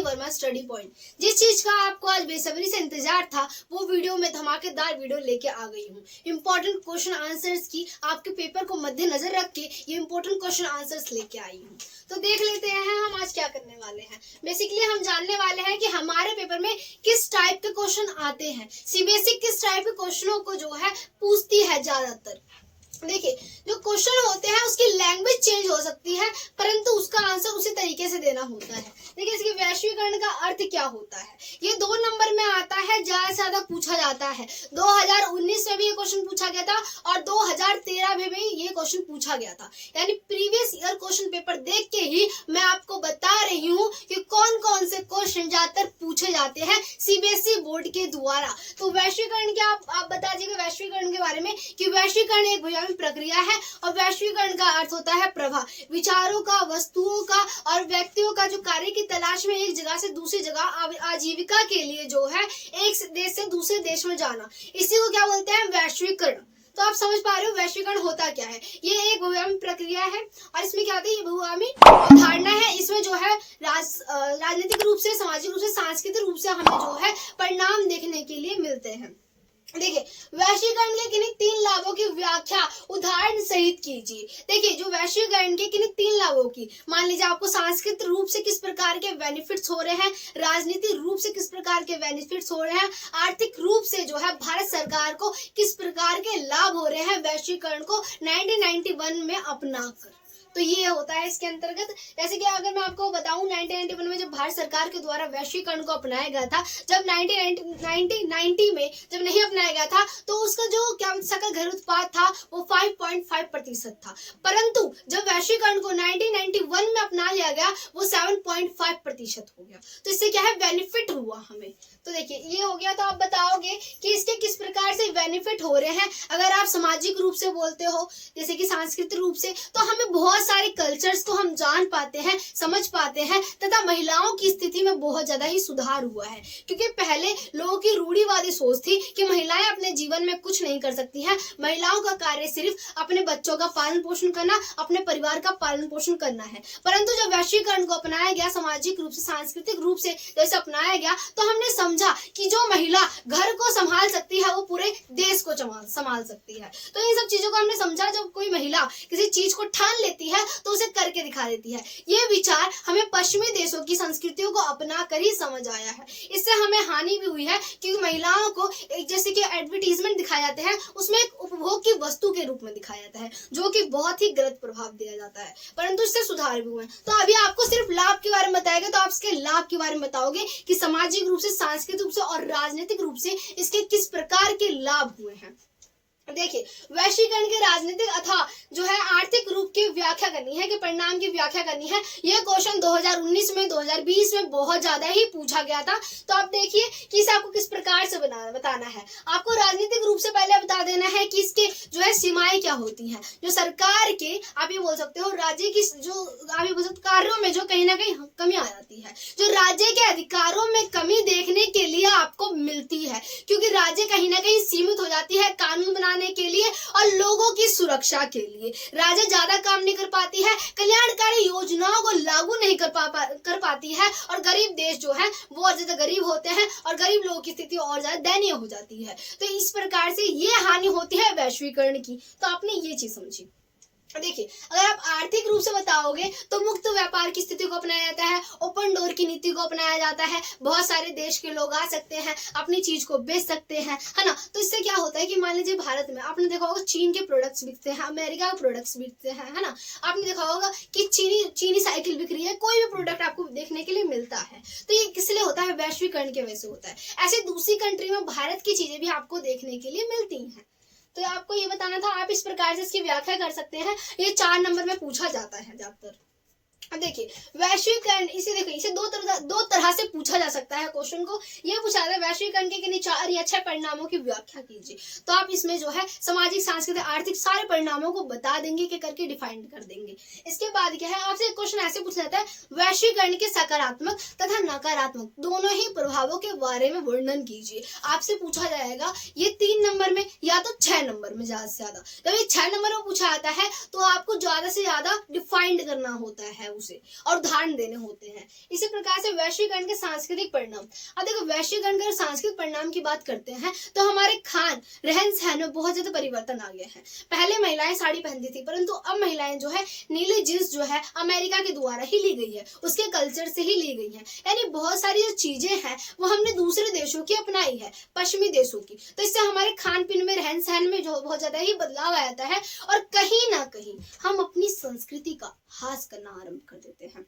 Verma study point. जिस चीज का आपको आज बेसब्री से इंतजार था वो वीडियो में धमाकेदार वीडियो लेके आ गई हूँ। इंपॉर्टेंट क्वेश्चन आंसर्स की आपके पेपर को मद्देनजर रख के ये इंपॉर्टेंट क्वेश्चन आंसर्स लेके आई हूँ। तो देख लेते हैं हम आज क्या करने वाले हैं। बेसिकली हम जानने वाले हैं कि हमारे पेपर में किस टाइप के क्वेश्चन आते हैं। सीबीएसई किस टाइप के क्वेश्चनों को जो है पूछती है ज्यादातर। देखिए, जो क्वेश्चन होते हैं उसकी लैंग्वेज चेंज हो सकती है परंतु उसका आंसर उसी तरीके से देना होता है। देखिए, इसके वैश्वीकरण का अर्थ क्या होता है। ये 2 नंबर में आता है, ज्यादा से ज्यादा पूछा जाता है। 2019 में भी ये क्वेश्चन पूछा गया था और 2013 में भी ये क्वेश्चन पूछा गया था। यानी प्रीवियस ईयर क्वेश्चन पेपर देख के ही मैं आपको बता रही हूँ कि कौन कौन से क्वेश्चन ज्यादातर पूछे जाते हैं सीबीएसई बोर्ड के द्वारा। तो वैश्वीकरण क्या आप बता दीजिएगा वैश्वीकरण के बारे में कि वैश्वीकरण एक प्रक्रिया है और वैश्वीकरण का अर्थ होता है प्रवाह, विचारों का, वस्तुओं का और व्यक्तियों का जो कार्य की तलाश में एक जगह से दूसरी जगह आजीविका के लिए जो है एक देश से दूसरे देश में जाना, इसी को क्या बोलते हैं वैश्वीकरण। तो आप समझ पा रहे हो वैश्वीकरण होता क्या है। ये एक बहुआयामी प्रक्रिया है और इसमें क्या होता है, ये बहुआयामी अवधारणा है। इसमें जो है राजनीतिक रूप से, सामाजिक रूप से, सांस्कृतिक रूप से हमें जो है परिणाम देखने के लिए मिलते हैं। देखिए, वैश्वीकरण के किन्हीं 3 लाभों की व्याख्या उदाहरण सहित कीजिए। देखिए, जो वैश्वीकरण के किन्हीं 3 लाभों की, मान लीजिए आपको सांस्कृतिक रूप से किस प्रकार के बेनिफिट्स हो रहे हैं, राजनीतिक रूप से किस प्रकार के बेनिफिट्स हो रहे हैं, आर्थिक रूप से जो है भारत सरकार को किस प्रकार के लाभ हो रहे हैं वैश्वीकरण को 1991 में अपनाकर। तो ये होता है इसके अंतर्गत। जैसे कि अगर मैं आपको बताऊं 1991 में जब भारत सरकार के द्वारा वैश्वीकरण को अपनाया गया था, जब 1990 में जब नहीं अपनाया गया था तो उसका जो क्या सकल घरेलू उत्पाद था वो 5.5% था, परंतु जब वैश्वीकरण को 1991 में अपना लिया गया वो 7.5% हो गया। तो इससे क्या है बेनिफिट हुआ हमें। तो देखिए, ये हो गया। तो आप बताओगे कि इसके किस प्रकार से बेनिफिट हो रहे हैं। अगर आप सामाजिक रूप से बोलते हो, जैसे कि सांस्कृतिक रूप से, तो हमें बहुत सारे कल्चर्स को हम जान पाते हैं, समझ पाते हैं तथा महिलाओं की स्थिति में बहुत ज्यादा ही सुधार हुआ है। क्योंकि पहले लोगों की रूढ़िवादी सोच थी कि महिलाएं अपने जीवन में कुछ नहीं कर सकती हैं, महिलाओं का कार्य सिर्फ अपने बच्चों का पालन पोषण करना, अपने परिवार का पालन पोषण करना है। परंतु जब वैश्वीकरण को अपनाया गया, सामाजिक रूप से, सांस्कृतिक रूप से जैसे अपनाया गया, तो हमने समझा कि जो महिला घर को संभाल सकती है वो पूरे देश को संभाल सकती है। तो इन सब चीजों को हमने समझा। जब कोई महिला किसी चीज को ठान लेती है तो उसे करके दिखा देती है। ये विचार हमें पश्चिमी देशों की संस्कृतियों को अपना कर ही समझ आया है। इससे हमें हानि भी हुई है क्योंकि महिलाओं को जैसे कि एडवर्टीजमेंट दिखाए जाते हैं उसमें एक उपभोग की वस्तु के रूप में दिखाया जाता है, जो कि बहुत ही गलत प्रभाव दिया जाता है। परंतु इससे सुधार भी हुए। तो अभी आपको सिर्फ लाभ के बारे में बताएगा, तो आप इसके लाभ के बारे में बताओगे कि सामाजिक रूप से, सांस्कृतिक रूप से और राजनीतिक रूप से इसके किस प्रकार के लाभ हुए हैं। देखिए, वैश्वीकरण के राजनीतिक अथवा जो है आर्थिक रूप की व्याख्या करनी है कि परिणाम की व्याख्या करनी है। यह क्वेश्चन 2019 में, 2020 में बहुत ज्यादा ही पूछा गया था। तो आप देखिए कि इसे आपको किस प्रकार से बताना है। आपको राजनीतिक रूप से पहले बता देना है कि इसके जो है सीमाएं क्या होती हैं। जो सरकार के, आप ये बोल सकते हो राज्य की, जो आप ये बोल सकते कार्यों में जो कहीं ना कहीं कमी आ जाती है, जो राज्य के अधिकारों में कमी देखने के लिए आपको मिलती है, क्योंकि राज्य कहीं ना कहीं सीमित हो जाती है कानून बनाने के लिए और लोगों की सुरक्षा के लिए। राज्य ज्यादा काम नहीं कर पाती है, कल्याणकारी योजनाओं को लागू नहीं कर पाती है और गरीब देश जो है वो और ज्यादा गरीब होते हैं और गरीब लोगों की स्थिति और ज्यादा दयनीय हो जाती है। तो इस प्रकार से ये हानि होती है वैश्वीकरण की। तो आपने ये चीज समझी। देखिए, अगर आप आर्थिक रूप से बताओगे तो मुक्त व्यापार की स्थिति को अपनाया जाता है, ओपन डोर की नीति को अपनाया जाता है। बहुत सारे देश के लोग आ सकते हैं, अपनी चीज को बेच सकते हैं, है ना। तो इससे क्या होता है कि मान लीजिए भारत में आपने देखा होगा चीन के प्रोडक्ट्स बिकते हैं, अमेरिका के प्रोडक्ट्स बिकते हैं, है ना। आपने देखा होगा कि चीनी साइकिल बिक रही है, कोई भी प्रोडक्ट आपको देखने के लिए मिलता है। तो ये किस लिए होता है, वैश्वीकरण की वजह से होता है। ऐसे दूसरी कंट्री में भारत की चीजें भी आपको देखने के लिए मिलती हैं। तो आपको ये बताना था, आप इस प्रकार से इसकी व्याख्या कर सकते हैं। ये 4 नंबर में पूछा जाता है ज्यादातर। अब देखिए, वैश्वीकरण इसे दो तरह से पूछा जा सकता है क्वेश्चन को। ये पूछा जाता है वैश्वीकरण के किन्हीं 4 या 6 परिणामों की व्याख्या कीजिए। तो आप इसमें जो है सामाजिक, सांस्कृतिक, आर्थिक सारे परिणामों को बता देंगे कि करके डिफाइन कर देंगे। इसके बाद क्या है, आपसे क्वेश्चन ऐसे पूछा जाता है वैश्वीकरण के सकारात्मक तथा नकारात्मक दोनों ही प्रभावों के बारे में वर्णन कीजिए। आपसे पूछा जाएगा ये 3 नंबर में या तो 6 नंबर में ज्यादा से ज्यादा। जब ये 6 नंबर में पूछा जाता है तो आपको ज्यादा से ज्यादा डिफाइंड करना होता है उसे और उदाहरण देने होते हैं। इसी प्रकार से वैश्वीकरण के सांस्कृतिक परिणाम। अब देखो वैश्वीकरण के सांस्कृतिक परिणाम की बात करते हैं तो हमारे खान रहन सहन में बहुत ज्यादा परिवर्तन आ गया है। पहले महिलाएं साड़ी पहनती थी, परंतु अब महिलाएं जो है नीली जींस जो है अमेरिका के द्वारा ही ली गई है, उसके कल्चर से ही ली गई है। यानी बहुत सारी जो चीजें हैं वो हमने दूसरे देशों की अपनाई है, पश्चिमी देशों की। तो इससे हमारे खान पीन में, रहन सहन में जो बहुत ज्यादा ही बदलाव आ जाता है और कहीं ना कहीं हम अपनी संस्कृति का ह्रास करना आरंभ कर देते हैं।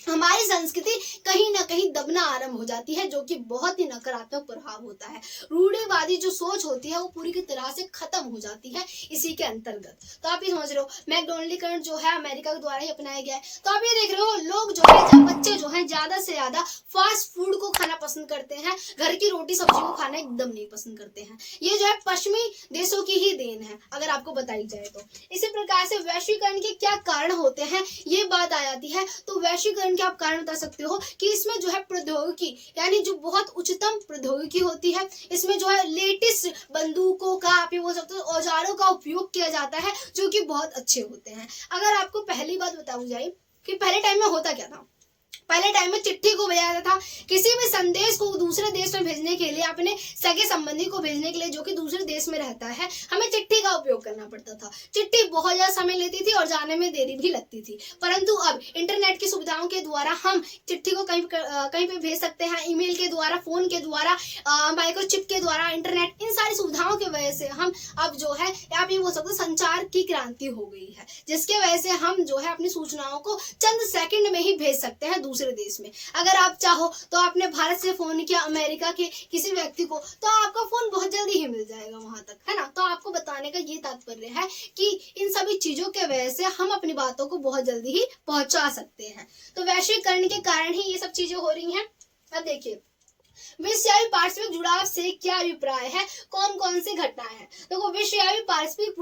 हमारी संस्कृति कहीं ना कहीं दबना आरंभ हो जाती है, जो कि बहुत ही नकारात्मक प्रभाव होता है। रूढ़िवादी जो सोच होती है वो पूरी की तरह से खत्म हो जाती है इसी के अंतर्गत। तो आप ये समझ रहे हो मैकडोनल्डीकरण जो है अमेरिका के द्वारा ही अपनाया गया है। तो आप ये देख रहे हो लोग जो है, जब बच्चे जो है ज्यादा से ज्यादा फास्ट फूड को खाना पसंद करते हैं, घर की रोटी सब्जी को खाना एकदम नहीं पसंद करते हैं। ये जो है पश्चिमी देशों की ही देन है अगर आपको बताई जाए तो। इसी प्रकार से वैश्वीकरण के क्या कारण होते हैं ये बात आ जाती है। तो वैश्वीकरण के आप कारण बता सकते हो कि इसमें जो है प्रौद्योगिकी, यानी जो बहुत उच्चतम प्रौद्योगिकी होती है, इसमें जो है लेटेस्ट बंदूकों का, आप ये बोल सकते हो औजारों का उपयोग किया जाता है, जो कि बहुत अच्छे होते हैं। अगर आपको पहली बात बताई जाए कि पहले टाइम में होता क्या था, पहले टाइम में चिट्ठी को भेजा जाता था। किसी भी संदेश को दूसरे देश में भेजने के लिए, अपने सगे संबंधी को भेजने के लिए जो कि दूसरे देश में रहता है, हमें चिट्ठी का उपयोग करना पड़ता था। चिट्ठी बहुत ज्यादा समय लेती थी और जाने में देरी भी लगती थी। परंतु अब इंटरनेट की सुविधाओं के द्वारा हम चिट्ठी को कहीं पे भेज सकते हैं, ईमेल के द्वारा, फोन के द्वारा, माइक्रोचिप के द्वारा, इंटरनेट, इन सारी सुविधाओं की वजह से हम अब जो है आप ये बोल सकते हो संचार की क्रांति हो गई है, जिसके वजह से हम जो है अपनी सूचनाओं को चंद सेकंड में ही भेज सकते हैं दूसरे देश में। अगर आप चाहो तो आपने भारत से फोन किया अमेरिका के किसी व्यक्ति को, तो आपका फोन बहुत जल्दी ही मिल जाएगा वहां तक, है ना। तो आपको बताने का ये तात्पर्य है कि इन सभी चीजों के वजह से हम अपनी बातों को बहुत जल्दी ही पहुंचा सकते हैं। तो वैश्वीकरण के कारण ही ये सब चीजें हो रही हैं। अब देखिए विषयावी पारस्परिक जुड़ाव से क्या अभिप्राय है, कौन कौन सी घटनाएं हैं। देखो विषयावी पारस्परिक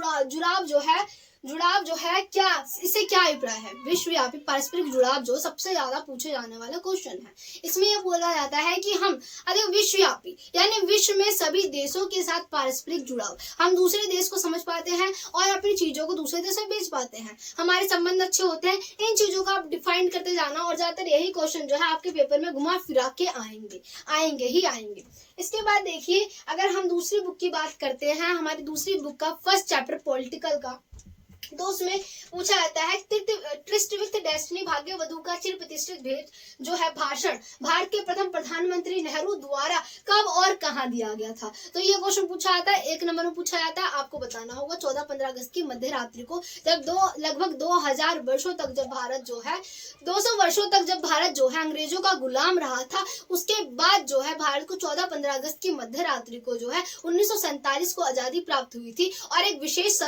जुड़ाव जो है क्या, इससे क्या अभिप्राय है। विश्वव्यापी पारस्परिक जुड़ाव जो सबसे ज्यादा पूछे जाने वाला क्वेश्चन है। इसमें यह बोला जाता है कि हम अधिक विश्वव्यापी यानी विश्व में सभी देशों के साथ पारस्परिक जुड़ाव, हम दूसरे देश को समझ पाते हैं और अपनी चीजों को दूसरे देश में बेच पाते हैं, हमारे संबंध अच्छे होते हैं। इन चीजों को आप डिफाइन करते जाना और ज्यादातर यही क्वेश्चन जो है आपके पेपर में घुमा फिरा के आएंगे। इसके बाद देखिए अगर हम दूसरी बुक की बात करते हैं, हमारी दूसरी बुक का फर्स्ट चैप्टर पॉलिटिकल का, तो उसमें पूछा जाता है ट्रिस्ट विथ डेस्टिनी, भाग्य वधु का चिर प्रतिष्ठित भेंट जो है भाषण भारत के प्रथम प्रधानमंत्री नेहरू द्वारा कब और कहां दिया गया था। तो ये क्वेश्चन पूछा जाता है, 1 नंबर में पूछा जाता है, आपको बताना होगा 14-15 अगस्त की मध्य रात्रि को, जब लगभग 2000 वर्षों तक जब भारत जो है 200 वर्षों तक जब भारत जो है अंग्रेजों का गुलाम रहा था, उसके बाद जो है भारत को 14-15 अगस्त की मध्य रात्रि को जो है 1947 को आजादी प्राप्त हुई थी और एक विशेष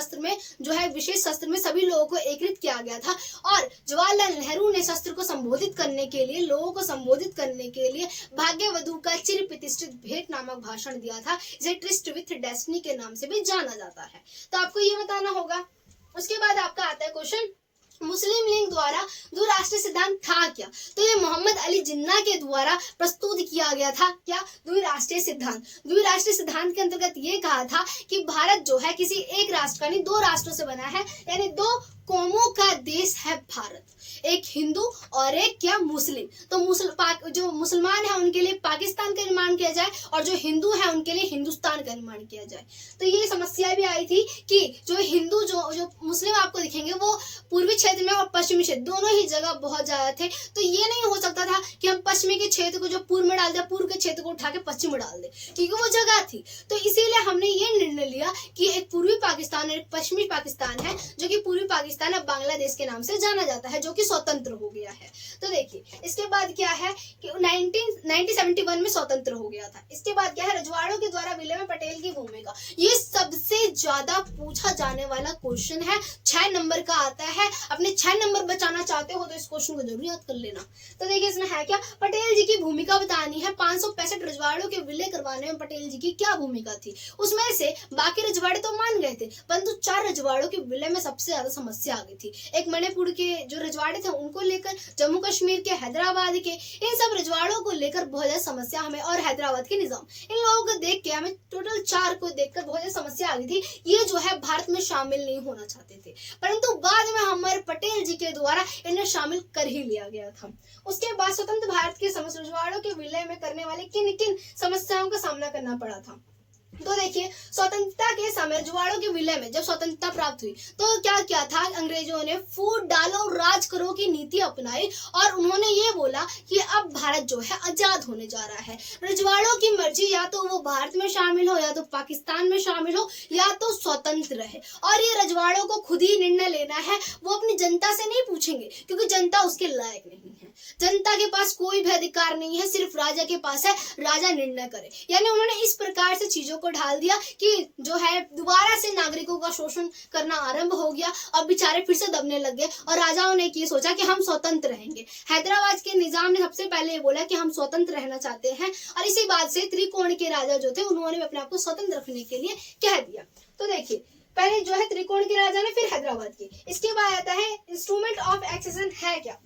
शस्त्र में सभी लोगों को एकीकृत किया गया था। और जवाहरलाल नेहरू ने शस्त्र को संबोधित करने के लिए, लोगों को संबोधित करने के लिए भाग्य वधु का चिर प्रतिष्ठित भेंट नामक भाषण दिया था, जिसे ट्रिस्ट विथ डेस्टिनी के नाम से भी जाना जाता है। तो आपको ये बताना होगा। उसके बाद आपका आता है क्वेश्चन, मुस्लिम लीग द्वारा द्विराष्ट्रीय सिद्धांत था क्या। तो ये मोहम्मद अली जिन्ना के द्वारा प्रस्तुत किया गया था। क्या? द्विराष्ट्रीय सिद्धांत के अंतर्गत ये कहा था कि भारत जो है किसी एक राष्ट्र का नहीं, 2 राष्ट्रों से बना है, यानी 2 कौमों का देश है भारत, एक हिंदू और एक क्या मुस्लिम। तो जो मुसलमान है उनके लिए पाकिस्तान का निर्माण किया जाए और जो हिंदू है उनके लिए हिंदुस्तान का निर्माण किया जाए। तो ये समस्या भी आई थी कि जो हिंदू जो मुस्लिम आपको दिखेंगे वो पूर्वी क्षेत्र में और पश्चिमी क्षेत्र दोनों ही जगह बहुत ज्यादा थे। तो ये नहीं हो सकता था कि हम पश्चिमी के क्षेत्र को जो पूर्व में डाल दे, पूर्व के क्षेत्र को उठा के पश्चिम में डाल दे, क्योंकि वो जगह थी। तो इसीलिए हमने ये निर्णय लिया कि एक पूर्वी पाकिस्तान और एक पश्चिमी पाकिस्तान है, जो कि पूर्वी पाकिस्तान अब बांग्लादेश के नाम से जाना जाता है, जो कि स्वतंत्र हो गया है। तो देखिए इसके बाद क्या है कि 1971 में स्वतंत्र हो गया था। इसके बाद क्या है, रजवाड़ों के द्वारा विलय में पटेल की भूमिका। ये सबसे ज्यादा पूछा जाने वाला क्वेश्चन है, 6 नंबर का आता है। अपने 6 नंबर बचाना चाहते हो तो इस क्वेश्चन को जरूर याद कर लेना। तो देखिए इसमें है क्या, पटेल जी की भूमिका बतानी है। 565 रजवाड़ों के विलय करवाने में पटेल जी की क्या भूमिका थी। उसमें से बाकी रजवाड़े तो मान गए थे, परंतु 4 रजवाड़ों के विलय में सबसे ज्यादा समस्या आ गई थी। एक मणिपुर के जो रजवाड़े थे उनको लेकर, जम्मू कश्मीर के, हैदराबाद के, इन सब रजवाड़ों को लेकर बहुत ज्यादा समस्या हमें, और हैदराबाद के निजाम, इन लोगों को देख के हमें टोटल 4 को देखकर बहुत ज्यादा समस्या समस्या आ गई थी, ये जो है भारत में शामिल नहीं होना चाहते थे, परंतु बाद में हमारे पटेल जी के द्वारा इन्हें शामिल कर ही लिया गया था। उसके बाद स्वतंत्र भारत के समय रजवाड़ों के विलय में करने वाले किन किन समस्याओं का सामना करना पड़ा था। तो देखिए, स्वतंत्रता के समय रजवाड़ों के विलय में जब स्वतंत्रता प्राप्त हुई तो क्या क्या था, अंग्रेजों ने फूट डालो और राज करो की नीति अपनाई और उन्होंने ये बोला कि अब भारत जो है आजाद होने जा रहा है। रजवाड़ों की मर्जी, या तो वो भारत में शामिल हो, या तो पाकिस्तान में शामिल हो, या तो स्वतंत्र रहे। और ये रजवाड़ों को खुद ही निर्णय लेना है, वो अपनी जनता से नहीं पूछेंगे क्योंकि जनता उसके लायक नहीं है। जनता के पास कोई भी अधिकार नहीं है, सिर्फ राजा के पास है, राजा निर्णय करे। यानी उन्होंने इस प्रकार से चीजों को ढाल दिया कि जो है दोबारा से नागरिकों का शोषण करना आरंभ हो गया और बेचारे फिर से दबने लग गए और राजाओं ने ये सोचा कि हम स्वतंत्र रहेंगे। हैदराबाद के निजाम ने सबसे पहले ये बोला कि हम स्वतंत्र रहना चाहते हैं और इसी बात से त्रिकोण के राजा जो थे उन्होंने अपने आप को स्वतंत्र रखने के लिए कह दिया। तो देखिए, पहले जो है त्रिकोण के राजा ने, फिर हैदराबाद की। इसके बाद आता है इंस्ट्रूमेंट ऑफ एक्सेशन है क्या।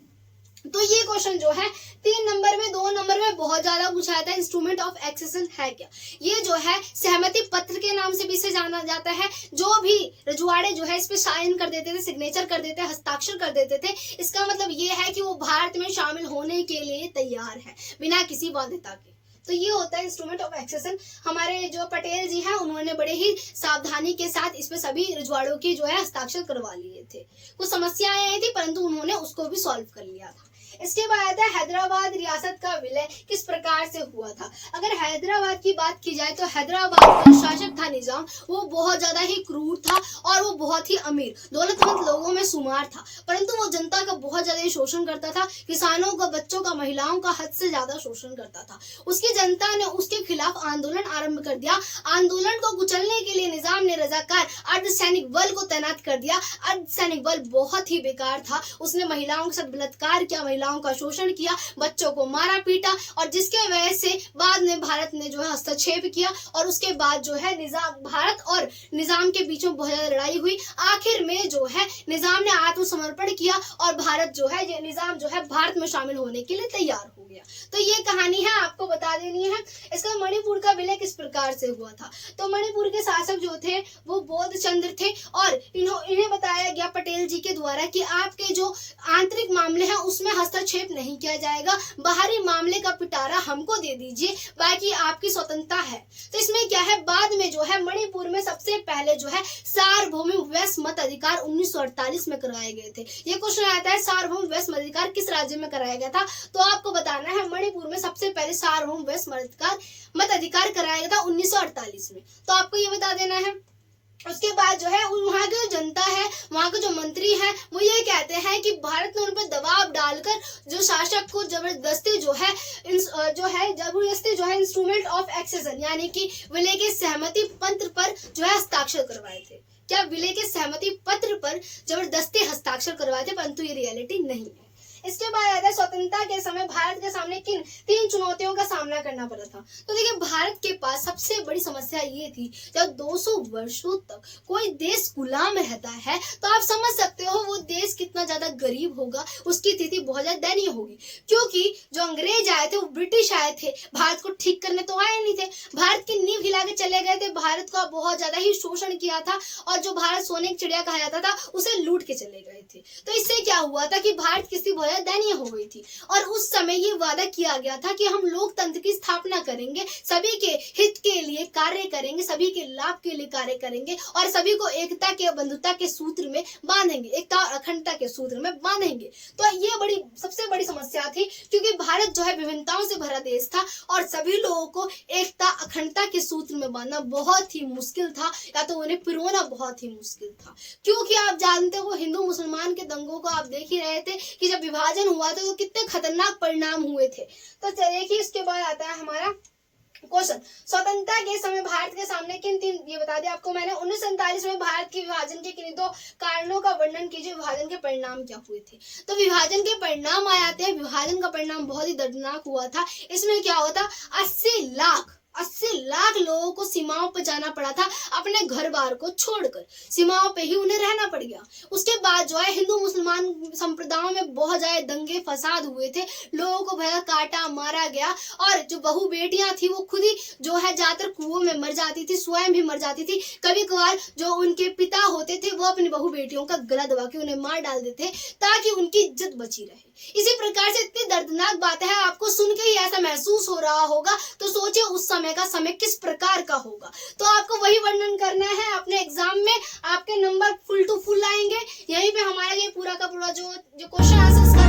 तो ये क्वेश्चन जो है 3 नंबर में 2 नंबर में बहुत ज्यादा पूछा जाता है, इंस्ट्रूमेंट ऑफ एक्सेशन है क्या। ये जो है सहमति पत्र के नाम से भी इसे जाना जाता है। जो भी रजवाड़े जो है इस पे साइन कर देते थे, सिग्नेचर कर देते, हस्ताक्षर कर देते थे, इसका मतलब ये है कि वो भारत में शामिल होने के लिए तैयार है बिना किसी बाध्यता के। तो ये होता है इंस्ट्रूमेंट ऑफ एक्सेशन। हमारे जो पटेल जी हैं उन्होंने बड़े ही सावधानी के साथ इस पे सभी रजवाड़ों के जो है हस्ताक्षर करवा लिए थे। कुछ समस्याएं आई थी परंतु उन्होंने उसको भी सॉल्व कर लिया था। इसके बाद आता है हैदराबाद रियासत का विलय किस प्रकार से हुआ था। अगर हैदराबाद की बात की जाए तो हैदराबाद का शासक था निजाम, वो बहुत ज्यादा ही क्रूर था और वो बहुत ही अमीर दौलतमंद लोगों में शुमार था, परंतु वो जनता का बहुत ज्यादा ही शोषण करता था, किसानों का, बच्चों का, महिलाओं का हद से ज्यादा शोषण करता था। उसकी जनता ने उसके खिलाफ आंदोलन आरंभ कर दिया। आंदोलन को कुचलने के लिए निजाम ने रजाकार अर्धसैनिक बल को तैनात कर दिया। अर्धसैनिक बल बहुत ही बेकार था, उसने महिलाओं के साथ बलात्कार किया, महिलाओं का शोषण किया, बच्चों को मारा पीटा और जिसके वजह से बाद में भारत ने जो है हस्तक्षेप किया और उसके बाद जो है निजाम, भारत और निजाम के बीच में बहुत ज्यादा लड़ाई हुई। आखिर में जो है निजाम ने आत्मसमर्पण किया और भारत जो है, ये निजाम जो है भारत में शामिल होने के लिए तैयार हो गया। तो ये कहानी है, आपको बता देनी है। इसका मणिपुर का विलय किस प्रकार से हुआ था। तो मणिपुर के शासक जो थे वो बौद्ध चंद्र थे और इन्हें बताया गया पटेल जी के द्वारा कि आपके जो आंतरिक मामले हैं उसमें हस्तक्षेप नहीं किया जाएगा, बाहरी मामले का पिटारा हमको दे दीजिए, बाकी आपकी स्वतंत्रता है। तो इसमें क्या है, बाद में जो है मणिपुर में सबसे पहले जो है सार्वभौमिक वैश्य मत अधिकार 1948 में कराए गए थे। ये क्वेश्चन आता है सार्वभौमिक वैश्य मत अधिकार किस राज्य में कराया गया था। तो आपको बताना है मणिपुर में सबसे पहले सार्वभौमिक वैश्य मत अधिकार कराया गया था 1948 में। तो आपको ये बता देना है। उसके बाद जो है वहाँ की जो जनता है, वहाँ के जो मंत्री हैं, वो ये कहते हैं कि भारत ने उन पर दबाव डालकर जो शासक को जबरदस्ती जो है इंस्ट्रूमेंट ऑफ एक्सेशन यानी कि विलय के सहमति पत्र पर जो है हस्ताक्षर करवाए थे। क्या विलय के सहमति पत्र पर जबरदस्ती हस्ताक्षर करवाए थे, परंतु ये रियलिटी नहीं है। इसके बाद आता है स्वतंत्रता के समय भारत के सामने किन 3 चुनौतियों का सामना करना पड़ा था। तो देखिए, भारत के पास सबसे बड़ी समस्या ये थी, जब 200 वर्षों तक कोई देश गुलाम रहता है तो आप समझ सकते हो वो देश कितना ज्यादा गरीब होगा, उसकी स्थिति बहुत ज्यादा दयनीय होगी। क्योंकि जो अंग्रेज आए थे, वो ब्रिटिश आए थे, भारत को ठीक करने तो आए नहीं थे, भारत की नींव हिला के चले गए थे, भारत का बहुत ज्यादा ही शोषण किया था और जो भारत सोने की चिड़िया कहा जाता था उसे लूट के चले गए थे। तो इससे क्या हुआ था कि भारत की स्थिति दयनीय हो गई थी और उस समय ये वादा किया गया था कि हम लोकतंत्र की स्थापना करेंगे, सभी के हित के लिए कार्य करेंगे, सभी के लाभ के लिए कार्य करेंगे और सभी को एकता के, बंधुता के सूत्र में बांधेंगे, एकता और अखंडता के सूत्र में बांधेंगे। तो ये सबसे बड़ी समस्या थी क्योंकि भारत जो है विभिन्नताओं से भरा देश था और सभी लोगों को एकता, अखंडता के सूत्र में बांधना बहुत ही मुश्किल था, या तो उन्हें पिरोना बहुत ही मुश्किल था। क्योंकि आप जानते हो हिंदू मुसलमान के दंगों को आप देख ही रहे थे कि जब विभाजन हुआ था तो कितने खतरनाक परिणाम हुए थे। तो देखिए, इसके बाद आता है हमारा क्वेश्चन, स्वतंत्रता के समय भारत के सामने किन 3, ये बता दिया आपको मैंने। 1947 में भारत के विभाजन के किन 2 कारणों का वर्णन कीजिए, विभाजन के परिणाम क्या हुए थे। तो विभाजन के परिणाम आ जाते हैं। विभाजन का परिणाम बहुत ही दर्दनाक हुआ था। इसमें क्या हुआ था, 80 लाख 80 लाख लोगों को सीमाओं पर जाना पड़ा था, अपने घर बार को छोड़कर सीमाओं पे ही उन्हें रहना पड़ गया। उसके बाद जो है हिंदू मुसलमान संप्रदायों में बहुत ज्यादा दंगे फसाद हुए थे, लोगों को भैया काटा मारा गया, और जो बहू बेटियां थी वो खुद ही जो है जाकर कुओं में मर जाती थी, स्वयं भी मर जाती थी। कभी कभार जो उनके पिता होते थे वो अपनी बहू बेटियों का गला दबा के उन्हें मार डाल देते ताकि उनकी इज्जत बची रहे। इसी प्रकार से इतनी दर्दनाक बातें हैं, आपको सुन के ही ऐसा महसूस हो रहा होगा, तो सोचिए उस समय का समय किस प्रकार का होगा। तो आपको वही वर्णन करना है अपने एग्जाम में, आपके नंबर फुल टू फुल आएंगे। यहीं पे हमारा ये पूरा का पूरा जो क्वेश्चन आंसर्स